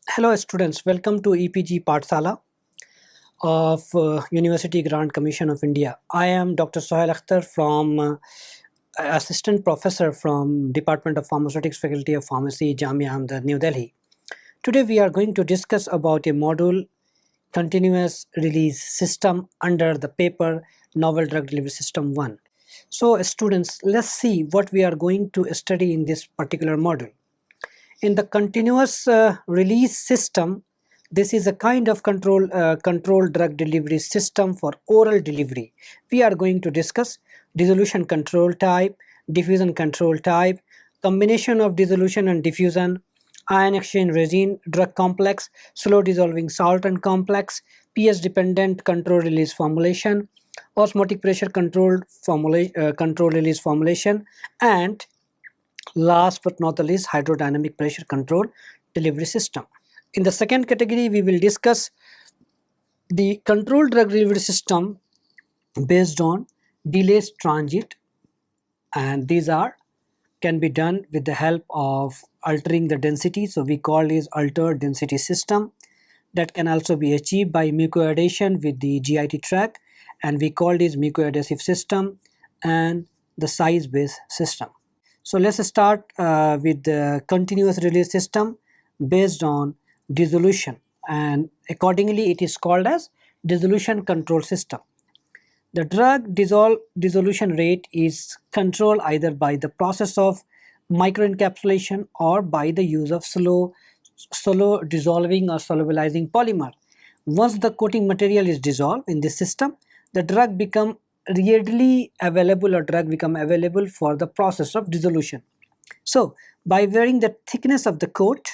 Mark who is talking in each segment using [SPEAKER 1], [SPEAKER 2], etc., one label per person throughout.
[SPEAKER 1] Hello students, welcome to EPG Pathsala of University Grant Commission of India. I am Dr. Sohail Akhtar from Assistant Professor from Department of Pharmaceutics Faculty of Pharmacy, Jamia Ahmedabad, New Delhi. Today we are going to discuss about a module continuous release system under the paper Novel Drug Delivery System 1. So students, let's see what we are going to study in this particular module. In the continuous release system, this is a kind of controlled drug delivery system for oral delivery. We are going to discuss dissolution control type, diffusion control type, combination of dissolution and diffusion, ion exchange resin drug complex, slow dissolving salt and complex, pH dependent control release formulation, osmotic pressure control release formulation, and last but not the least, hydrodynamic pressure control delivery system. In the second category, we will discuss the controlled drug delivery system based on delays transit, and these can be done with the help of altering the density. So we call this altered density system. That can also be achieved by mucoadhesion with the GIT tract, and we call this mucoadhesive system and the size based system. So let's start with the continuous release system based on dissolution, and accordingly it is called as dissolution control system. The drug dissolution rate is controlled either by the process of microencapsulation or by the use of slow dissolving or solubilizing polymer. Once the coating material is dissolved in this system, the drug become readily available for the process of dissolution. So by varying the thickness of the coat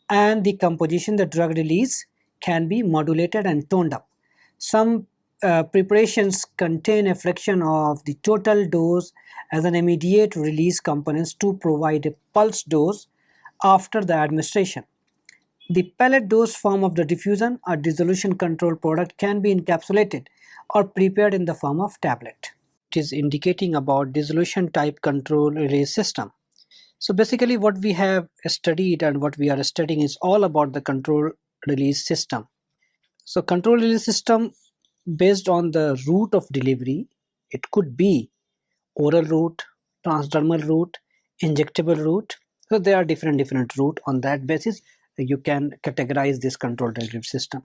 [SPEAKER 1] and the composition, the drug release can be modulated and toned up. Some preparations contain a fraction of the total dose as an immediate release components to provide a pulse dose after the administration. The pellet dose form of the diffusion or dissolution control product can be encapsulated or prepared in the form of tablet. It is indicating about dissolution type control release system. So basically what we have studied and what we are studying is all about the control release system. So control release system based on the route of delivery, it could be oral route, transdermal route, injectable route. So there are different route. On that basis you can categorize this control delivery system.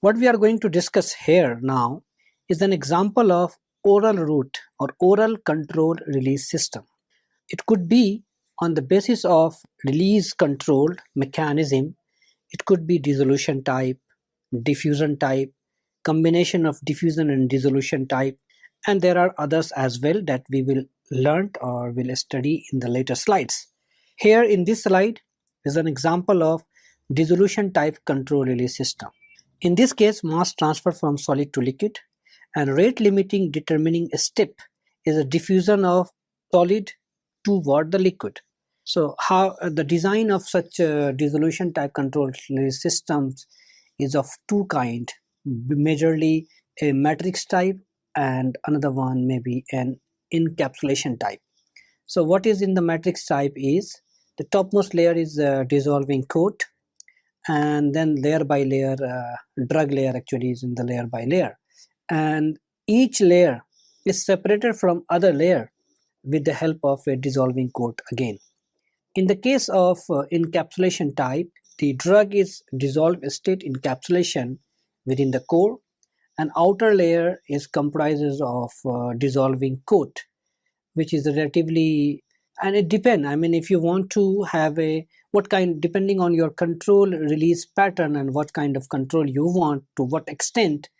[SPEAKER 1] What we are going to discuss here now is an example of oral route or oral control release system. It could be on the basis of release controlled mechanism. It could be dissolution type, diffusion type, combination of diffusion and dissolution type, and there are others as well that we will learn or will study in the later slides. Here in this slide is an example of dissolution type control release system. In this case, mass transfer from solid to liquid, and rate limiting determining step is a diffusion of solid toward the liquid. So how the design of such dissolution type control release systems is of two kind, majorly a matrix type and another one may be an encapsulation type. So what is in the matrix type is the topmost layer is a dissolving coat, and then layer by layer drug layer actually is in the layer by layer, and each layer is separated from other layer with the help of a dissolving coat again. In the case of encapsulation type, the drug is dissolved state encapsulation within the core, and outer layer is comprises of dissolving coat, which is relatively, and it depends. I mean, if you want to have a what kind, depending on your control release pattern and what kind of control you want, to what extent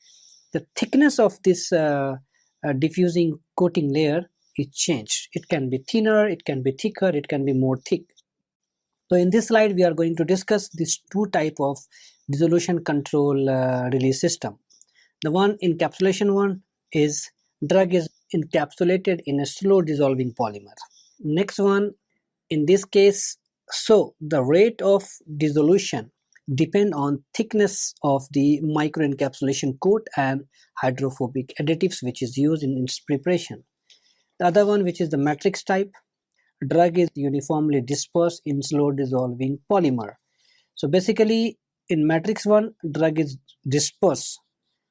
[SPEAKER 1] the thickness of this diffusing coating layer is changed. It can be thinner, it can be thicker, it can be more thick. So in this slide we are going to discuss these two type of dissolution control release system. The one encapsulation one is drug is encapsulated in a slow dissolving polymer. Next one, in this case, so the rate of dissolution depend on thickness of the microencapsulation coat and hydrophobic additives which is used in its preparation. The other one, which is the matrix type, drug is uniformly dispersed in slow dissolving polymer. So basically in matrix 1, drug is dispersed.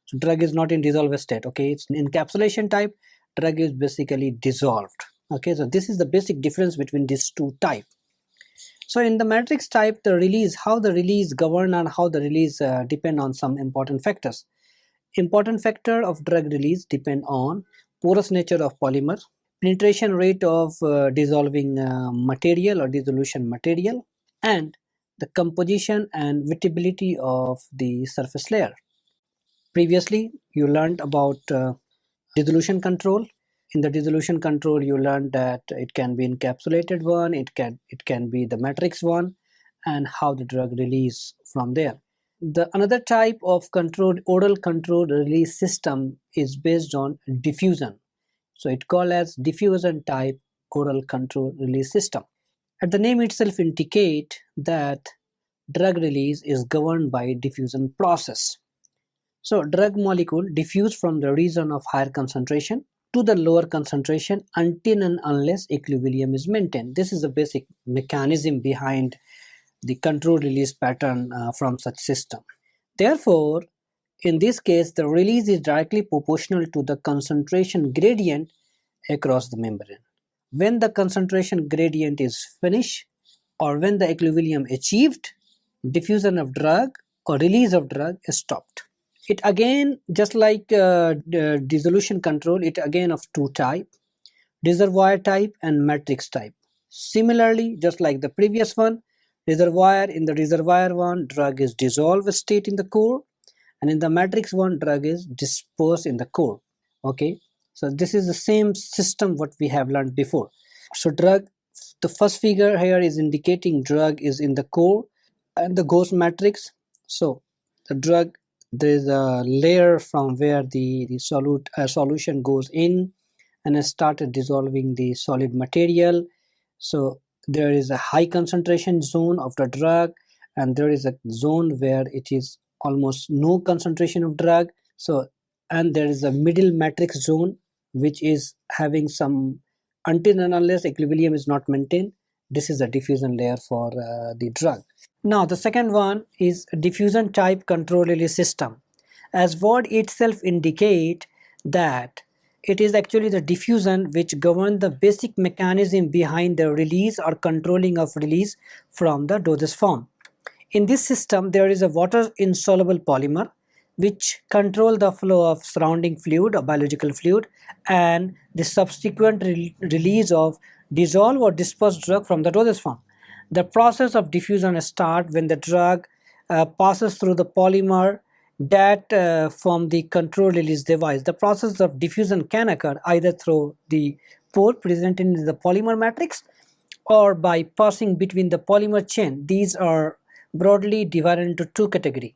[SPEAKER 1] So drug is not in dissolved state. Okay, it's in encapsulation type, drug is basically dissolved. Okay, so this is the basic difference between these two types. So in the matrix type, the release, how the release govern and how the release depend on some important factors. Important factor of drug release depend on porous nature of polymer, penetration rate of dissolving material or dissolution material, and the composition and wettability of the surface layer. Previously, you learned about dissolution control. In the dissolution control, you learned that it can be encapsulated one, it can be the matrix one, and how the drug release from there. The another type of oral controlled release system is based on diffusion. So it called as diffusion type oral controlled release system. At the name itself indicate that drug release is governed by diffusion process. So drug molecule diffuse from the region of higher concentration to the lower concentration until and unless equilibrium is maintained. This is the basic mechanism behind the controlled release pattern from such system. Therefore, in this case, the release is directly proportional to the concentration gradient across the membrane. When the concentration gradient is finished or when the equilibrium achieved, diffusion of drug or release of drug is stopped. It again, just like the dissolution control, it again of two type, reservoir type and matrix type. Similarly, just like the previous one, reservoir, in the reservoir one, drug is dissolved state in the core, and in the matrix one, drug is dispersed in the core. Okay, so this is the same system what we have learned before. So drug, the first figure here is indicating drug is in the core and the ghost matrix. So the drug, there is a layer from where the solution goes in and has started dissolving the solid material. So there is a high concentration zone of the drug and there is a zone where it is almost no concentration of drug. So, and there is a middle matrix zone which is having some, until and unless equilibrium is not maintained. This is the diffusion layer for the drug. Now the second one is diffusion type control release system. As word itself indicate that it is actually the diffusion which governs the basic mechanism behind the release or controlling of release from the dosage form. In this system, there is a water-insoluble polymer which control the flow of surrounding fluid or biological fluid and the subsequent release of dissolved or dispersed drug from the dosage form. The process of diffusion starts when the drug passes through the polymer that from the control release device. The process of diffusion can occur either through the pore present in the polymer matrix or by passing between the polymer chain. These are broadly divided into two categories: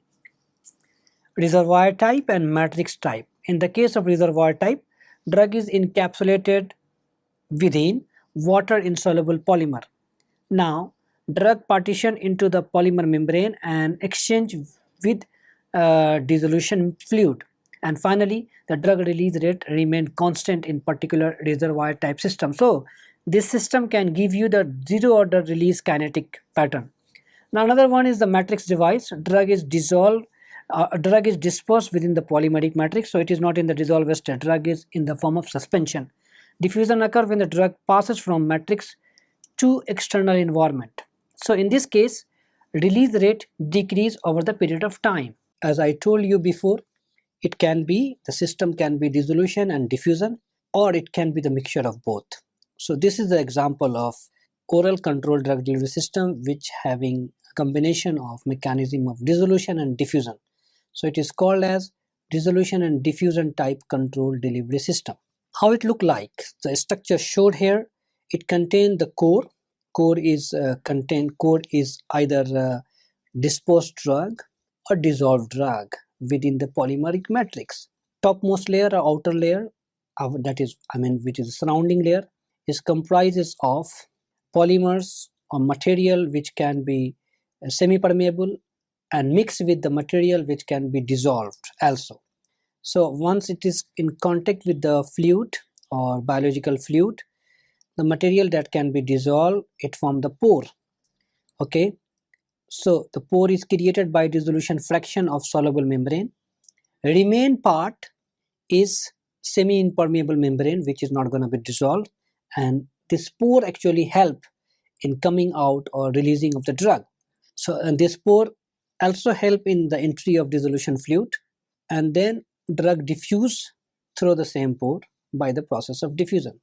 [SPEAKER 1] reservoir type and matrix type. In the case of reservoir type, drug is encapsulated within water insoluble polymer. Now drug partition into the polymer membrane and exchange with dissolution fluid, and finally the drug release rate remain constant in particular reservoir type system. So this system can give you the zero order release kinetic pattern. Now another one is the matrix device. Drug is dissolved, drug is dispersed within the polymeric matrix, so it is not in the dissolved state. Drug is in the form of suspension. Diffusion occurs when the drug passes from matrix to external environment. So in this case, release rate decrease over the period of time. As I told you before, it can be, the system can be dissolution and diffusion, or it can be the mixture of both. So this is the example of oral controlled drug delivery system which having a combination of mechanism of dissolution and diffusion. So it is called as dissolution and diffusion type controlled delivery system. How it look like? The structure showed here. It contains the core. Core is either dispersed drug or dissolved drug within the polymeric matrix. Topmost layer or outer layer, which is the surrounding layer, is comprises of polymers or material which can be semi-permeable and mixed with the material which can be dissolved also. So once it is in contact with the fluid or biological fluid, the material that can be dissolved, it forms the pore. Okay, So the pore is created by dissolution fraction of soluble membrane. Remain part is semi-impermeable membrane which is not going to be dissolved, and this pore actually help in coming out or releasing of the drug. So and this pore also help in the entry of dissolution fluid, and then drug diffuse through the same pore by the process of diffusion.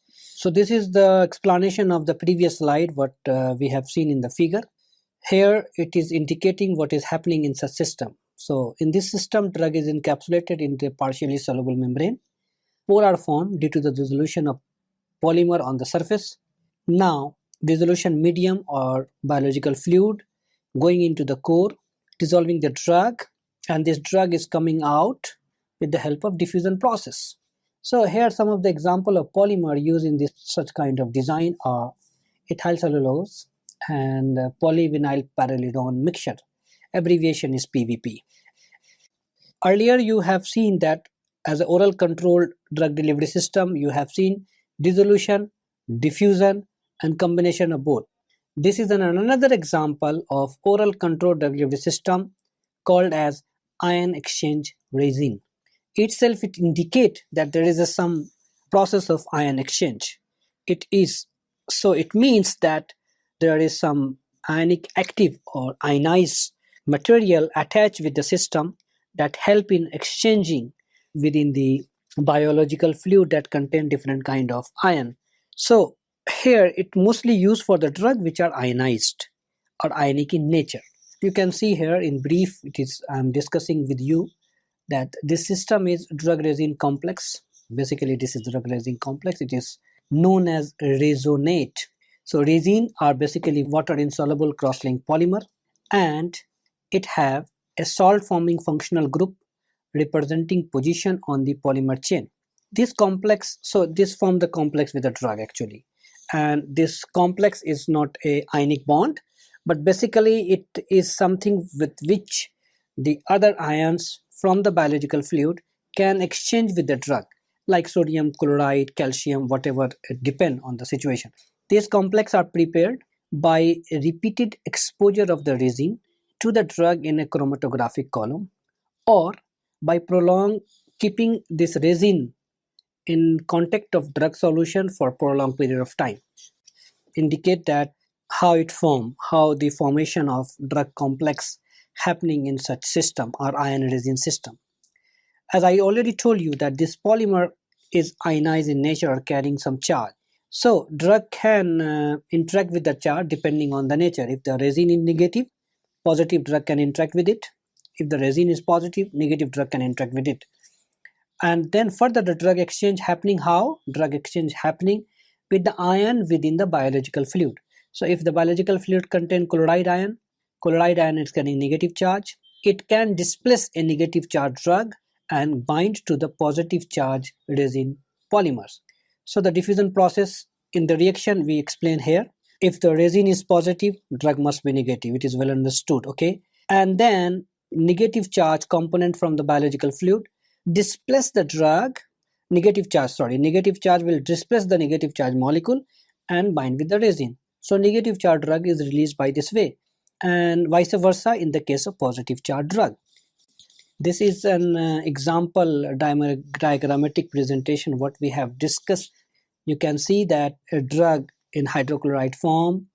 [SPEAKER 1] So this is the explanation of the previous slide what we have seen in the figure. Here it is indicating what is happening in such system. So in this system, drug is encapsulated in the partially soluble membrane. Pore are formed due to the dissolution of polymer on the surface. Now dissolution medium or biological fluid going into the core, dissolving the drug, and this drug is coming out with the help of diffusion process. So here some of the example of polymer used in this such kind of design are ethyl cellulose and polyvinyl pyrrolidone mixture. Abbreviation is PVP. Earlier you have seen that as an oral controlled drug delivery system, you have seen dissolution, diffusion, and combination of both. This is another example of oral controlled drug delivery system called as ion exchange resin. Itself it indicates that there is some process of ion exchange. It means that there is some ionic active or ionized material attached with the system that help in exchanging within the biological fluid that contain different kind of ion. So here it mostly used for the drug which are ionized or ionic in nature. You can see here in brief I'm discussing with you that this system is drug resin complex. Basically this is drug resin complex. It is known as resonate. So resin are basically water insoluble cross-linked polymer, and it have a salt forming functional group representing position on the polymer chain. This complex, so this form the complex with the drug actually, and this complex is not a ionic bond, but basically it is something with which the other ions from the biological fluid can exchange with the drug, like sodium chloride, calcium, whatever, it depend on the situation. These complexes are prepared by repeated exposure of the resin to the drug in a chromatographic column, or by prolonged keeping this resin in contact of drug solution for prolonged period of time. Indicate that how the formation of drug complex happening in such system or ion resin system. As I already told you that this polymer is ionized in nature or carrying some charge. So drug can interact with the charge depending on the nature. If the resin is negative, positive drug can interact with it. If the resin is positive, negative drug can interact with it. And then further the drug exchange happening how? Drug exchange happening with the ion within the biological fluid. So if the biological fluid contain chloride ion is getting negative charge. It can displace a negative charge drug and bind to the positive charge resin polymers. So the diffusion process in the reaction we explain here. If the resin is positive, drug must be negative. It is well understood, okay? And then negative charge component from the biological fluid displace the drug, negative charge will displace the negative charge molecule and bind with the resin. So negative charge drug is released by this way, and vice versa in the case of positive charge drug. This is an example diagrammatic presentation what we have discussed. You can see that a drug in hydrochloride form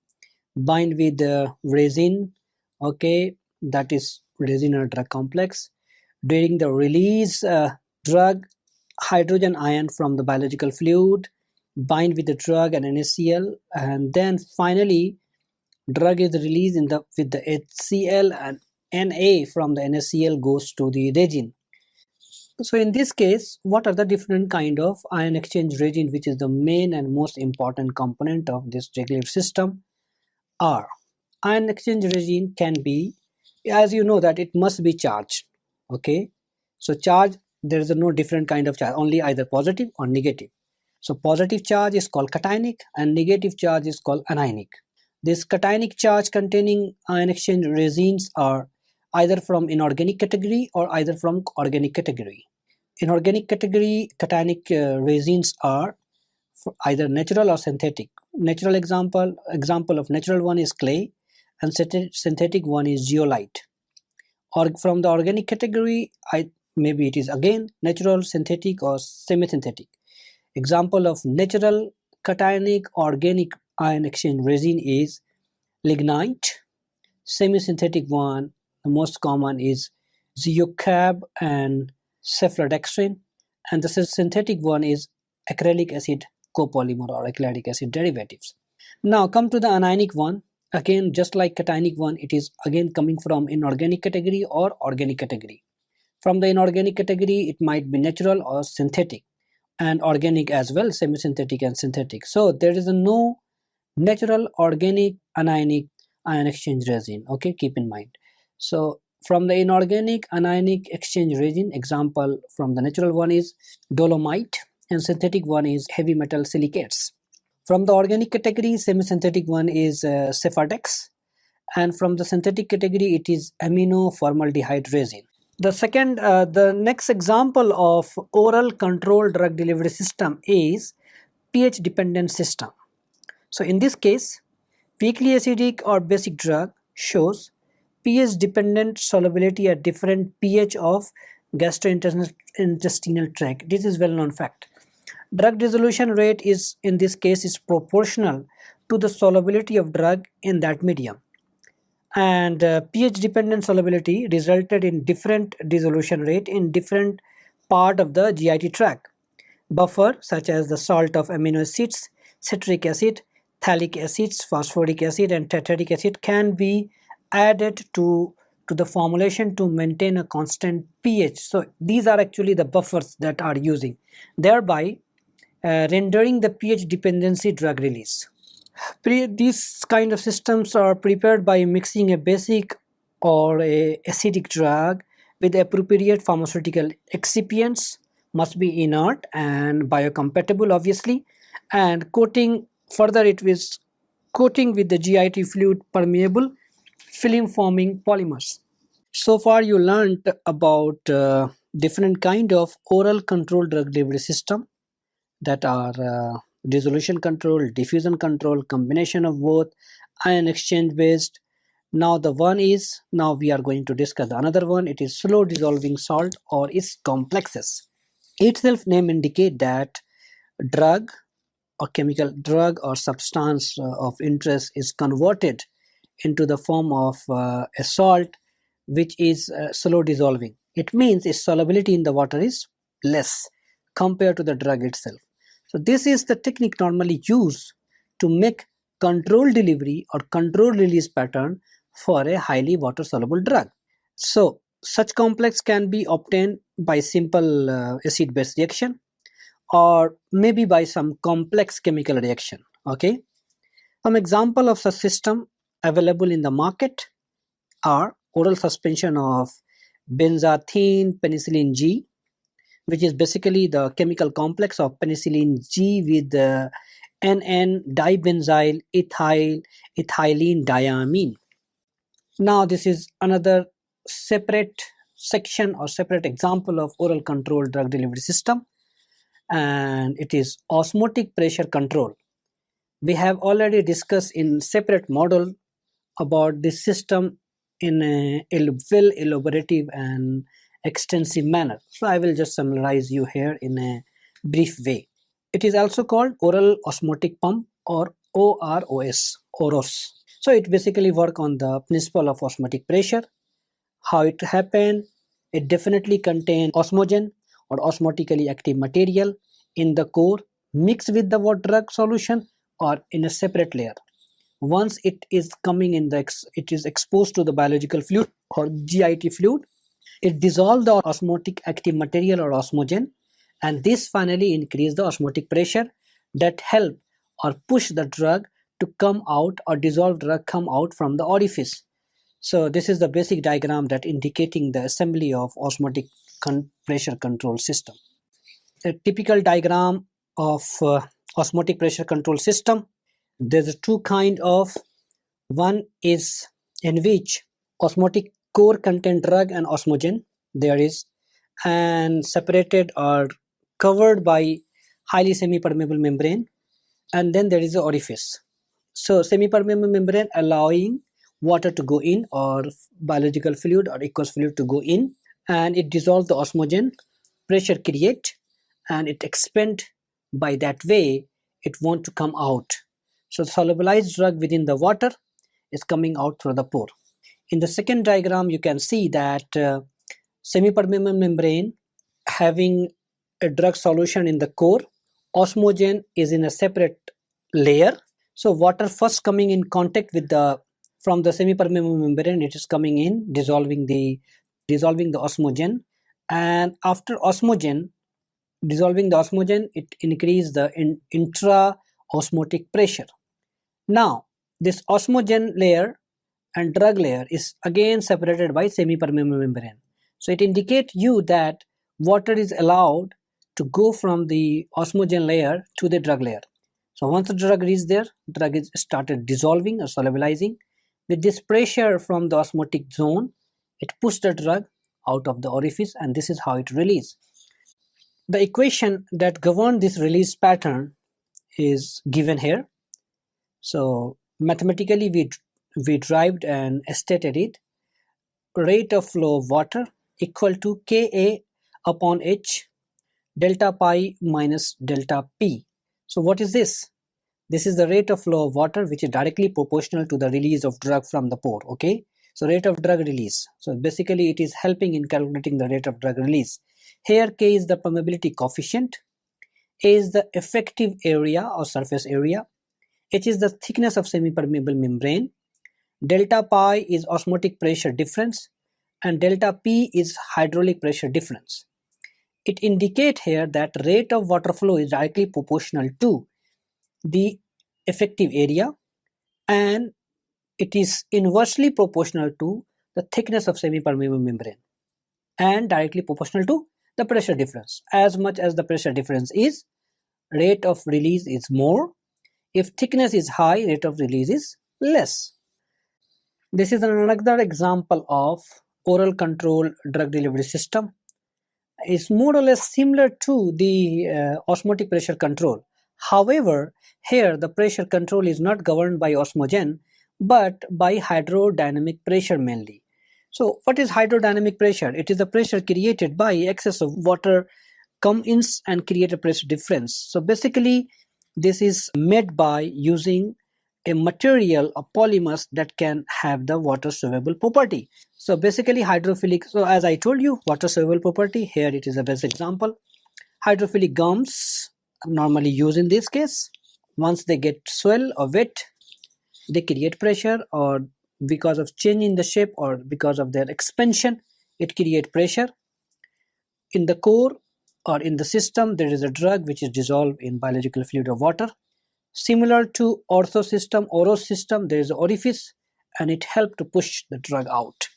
[SPEAKER 1] bind with the resin, okay, that is resin or drug complex. During the release, drug hydrogen ion from the biological fluid bind with the drug and NaCl, and then finally drug is released with the HCl, and Na from the NaCl goes to the resin. So in this case, what are the different kind of ion exchange resin, which is the main and most important component of this regular system? Are ion exchange resin can be, as you know, that it must be charged, okay? So charge, there is no different kind of charge, only either positive or negative. So positive charge is called cationic and negative charge is called anionic. This cationic charge containing ion exchange resins are either from inorganic category or either from organic category. In organic category, cationic resins are either natural or synthetic. Natural example of natural one is clay, and synthetic one is zeolite. Or from the organic category, maybe it is again natural, synthetic, or semi-synthetic. Example of natural cationic organic ion exchange resin is lignite. Semi-synthetic one, the most common is zeocab and cephalodextrin, and the synthetic one is acrylic acid copolymer or acrylic acid derivatives. Now come to the anionic one. Again, just like cationic one, it is again coming from inorganic category or organic category. From the inorganic category, it might be natural or synthetic, and organic as well, semi-synthetic and synthetic. So there is no natural, organic, anionic ion exchange resin. Okay, keep in mind. So from the inorganic anionic exchange resin, example from the natural one is dolomite, and synthetic one is heavy metal silicates. From the organic category, semi-synthetic one is Sephardex, and from the synthetic category, it is amino formaldehyde resin. The next example of oral controlled drug delivery system is pH dependent system. So in this case, weakly acidic or basic drug shows pH dependent solubility at different pH of gastrointestinal tract. This is well known fact. Drug dissolution rate is in this case is proportional to the solubility of drug in that medium, and pH dependent solubility resulted in different dissolution rate in different part of the GIT tract. Buffer such as the salt of amino acids, citric acid, phthalic acids, phosphoric acid and tetratic acid can be added to the formulation to maintain a constant pH. So these are actually the buffers that are using, thereby rendering the pH dependency drug release. These kind of systems are prepared by mixing a basic or a acidic drug with appropriate pharmaceutical excipients, must be inert and biocompatible obviously, and coating further it with coating with the GIT fluid permeable film forming polymers. So far you learned about different kind of oral controlled drug delivery system that are dissolution control, diffusion control, combination of both, ion exchange based. Now we are going to discuss another one. It is slow dissolving salt or its complexes. Itself name indicate that drug or chemical drug or substance of interest is converted into the form of a salt which is slow dissolving. It means its solubility in the water is less compared to the drug itself. So this is the technique normally used to make controlled delivery or controlled release pattern for a highly water soluble drug. So such complex can be obtained by simple acid base reaction or maybe by some complex chemical reaction. Okay, some example of such system available in the market are oral suspension of benzathine penicillin G, which is basically the chemical complex of penicillin G with the NN-dibenzyl ethylene diamine. Now this is another separate section or separate example of oral controlled drug delivery system, and it is osmotic pressure control. We have already discussed in separate model about this system in a well elaborative and extensive manner. So I will just summarize you here in a brief way. It is also called oral osmotic pump or OROS. So it basically work on the principle of osmotic pressure. How it happened? It definitely contain osmogen or osmotically active material in the core mixed with the drug solution or in a separate layer. Once it is coming in it is exposed to the biological fluid or GIT fluid, it dissolves the osmotic active material or osmogen, and this finally increase the osmotic pressure that help or push the drug to come out or dissolved drug come out from the orifice. So this is the basic diagram that indicating the assembly of osmotic pressure control system. A typical diagram of osmotic pressure control system. There's two kind of. One is in which osmotic core contain drug and osmogen there is, and separated or covered by highly semi-permeable membrane, and then there is the orifice. So semi-permeable membrane allowing water to go in, or biological fluid or aqueous fluid to go in, and it dissolves the osmogen, pressure create, and it expand. By that way it want to come out. So solubilized drug within the water is coming out through the pore. In the second diagram you can see that semi-permeable membrane having a drug solution in the core, osmogen is in a separate layer. So water first coming in contact with the, from the semi-permeable membrane, it is coming in, dissolving the osmogen, and after dissolving the osmogen, it increase the intra-osmotic pressure. Now this osmogen layer and drug layer is again separated by semi-permeable membrane. So it indicates you that water is allowed to go from the osmogen layer to the drug layer. So once the drug reaches there, drug is started dissolving or solubilizing. With this pressure from the osmotic zone, it pushes the drug out of the orifice, and this is how it releases. The equation that governs this release pattern is given here. So mathematically we derived and stated it. Rate of flow of water equal to Ka upon H delta pi minus delta P. So what is this? This is the rate of flow of water, which is directly proportional to the release of drug from the pore. Okay, so rate of drug release. So basically it is helping in calculating the rate of drug release. Here K is the permeability coefficient, A is the effective area or surface area, H is the thickness of semi-permeable membrane, delta pi is osmotic pressure difference, and delta P is hydraulic pressure difference. It indicates here that rate of water flow is directly proportional to the effective area, and it is inversely proportional to the thickness of semi-permeable membrane, and directly proportional to the pressure difference. As much as the pressure difference is, rate of release is more. If thickness is high, rate of release is less. This is another example of oral control drug delivery system. It's more or less similar to the osmotic pressure control. However, here the pressure control is not governed by osmogen but by hydrodynamic pressure mainly. So what is hydrodynamic pressure? It is the pressure created by excess of water come in and create a pressure difference. So basically this is made by using a material or polymers that can have the water soluble property. So basically hydrophilic, so as I told you, water soluble property, here it is the best example. Hydrophilic gums normally used in this case. Once they get swell or wet, they create pressure, or because of change in the shape or because of their expansion, it create pressure. In the core or in the system, there is a drug which is dissolved in biological fluid or water. Similar to ortho system, oros system, there is an orifice and it helps to push the drug out.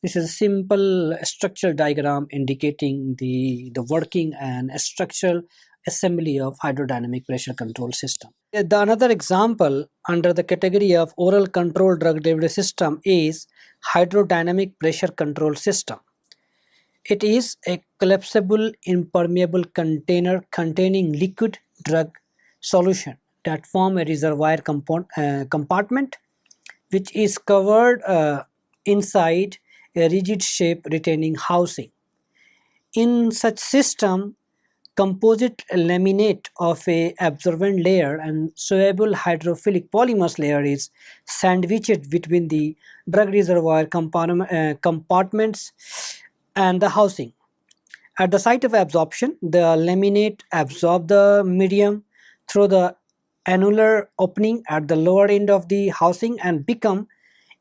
[SPEAKER 1] This is a simple structural diagram indicating the working and structural assembly of hydrodynamic pressure control system. The another example under the category of oral control drug delivery system is hydrodynamic pressure control system. It is a collapsible impermeable container containing liquid drug solution that form a reservoir compartment which is covered inside a rigid shape retaining housing. In such system, composite laminate of a absorbent layer and soluble hydrophilic polymers layer is sandwiched between the drug reservoir compartments and the housing. At the site of absorption, the laminate absorb the medium through the annular opening at the lower end of the housing and become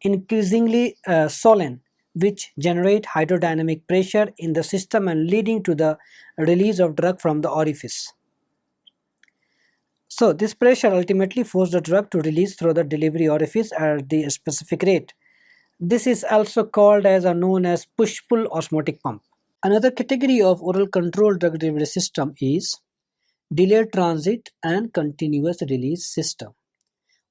[SPEAKER 1] increasingly swollen, which generate hydrodynamic pressure in the system and leading to the release of drug from the orifice. So this pressure ultimately forces the drug to release through the delivery orifice at the specific rate. This is also called as or known as push-pull osmotic pump. Another category of oral control drug delivery system is delayed transit and continuous release system.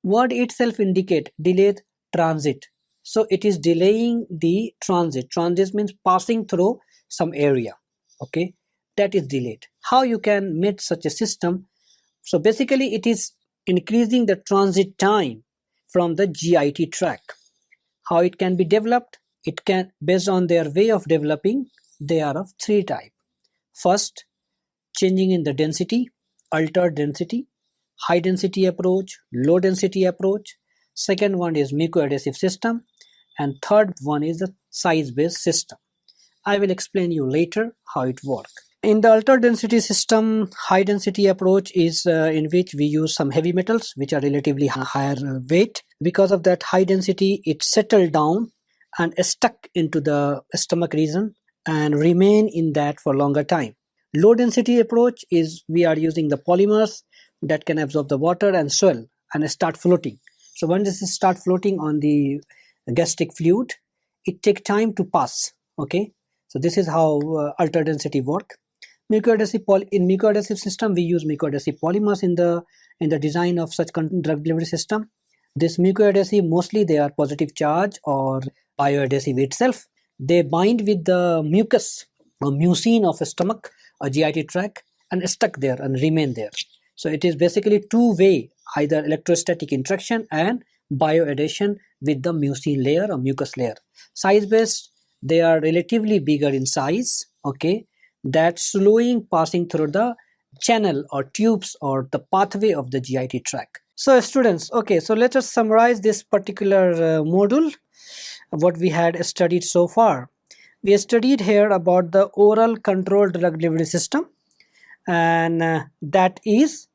[SPEAKER 1] Word itself indicate delayed transit. So it is delaying the transit. Transit means passing through some area. Okay, that is delayed. How you can make such a system? So basically it is increasing the transit time from the GIT tract. How it can be developed? It can, based on their way of developing, they are of three types. First, changing in the density, altered density, high density approach, low density approach. Second one is mucoadhesive system, and third one is the size based system. I will explain you later how it works. In the altered density system, high density approach is in which we use some heavy metals which are relatively higher weight. Because of that high density, it settled down and stuck into the stomach region and remain in that for longer time. Low density approach is we are using the polymers that can absorb the water and swell and start floating. So when this start floating on the gastric fluid, it takes time to pass. Okay, so this is how altered density work. In mucoadhesive system, we use mucoadhesive polymers in the design of such drug delivery system. This mucoadhesive, mostly they are positive charge or bioadhesive itself. They bind with the mucus or mucin of a stomach or GIT tract and stuck there and remain there. So it is basically two-way, either electrostatic interaction and bioadhesion with the mucin layer or mucus layer. Size-based, they are relatively bigger in size, okay, that slowing passing through the channel or tubes or the pathway of the GIT tract. So students, okay, so let us summarize this particular module, what we had studied so far. We studied here about the oral controlled drug delivery system, and that is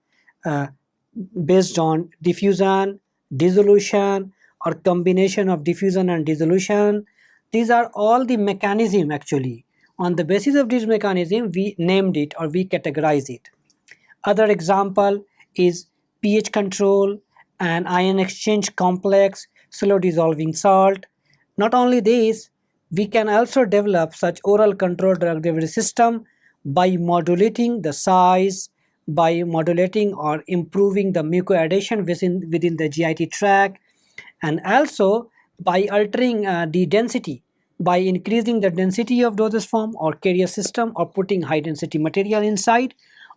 [SPEAKER 1] based on diffusion, dissolution, or combination of diffusion and dissolution. These are all the mechanism actually. On the basis of this mechanism, we named it or we categorized it. Other example is pH control and ion exchange complex, slow dissolving salt. Not only this, we can also develop such oral controlled drug delivery system by modulating the size, by modulating or improving the mucoadhesion within the GIT tract, and also by altering the density, by increasing the density of dosage form or carrier system, or putting high density material inside,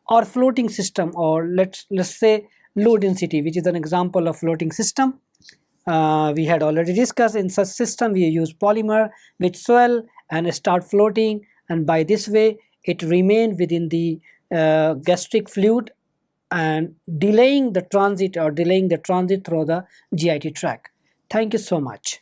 [SPEAKER 1] or floating system, or let's say low density, which is an example of floating system. We had already discussed in such system we use polymer which swell and start floating, and by this way it remain within the gastric fluid and delaying the transit through the GIT tract. Thank you so much.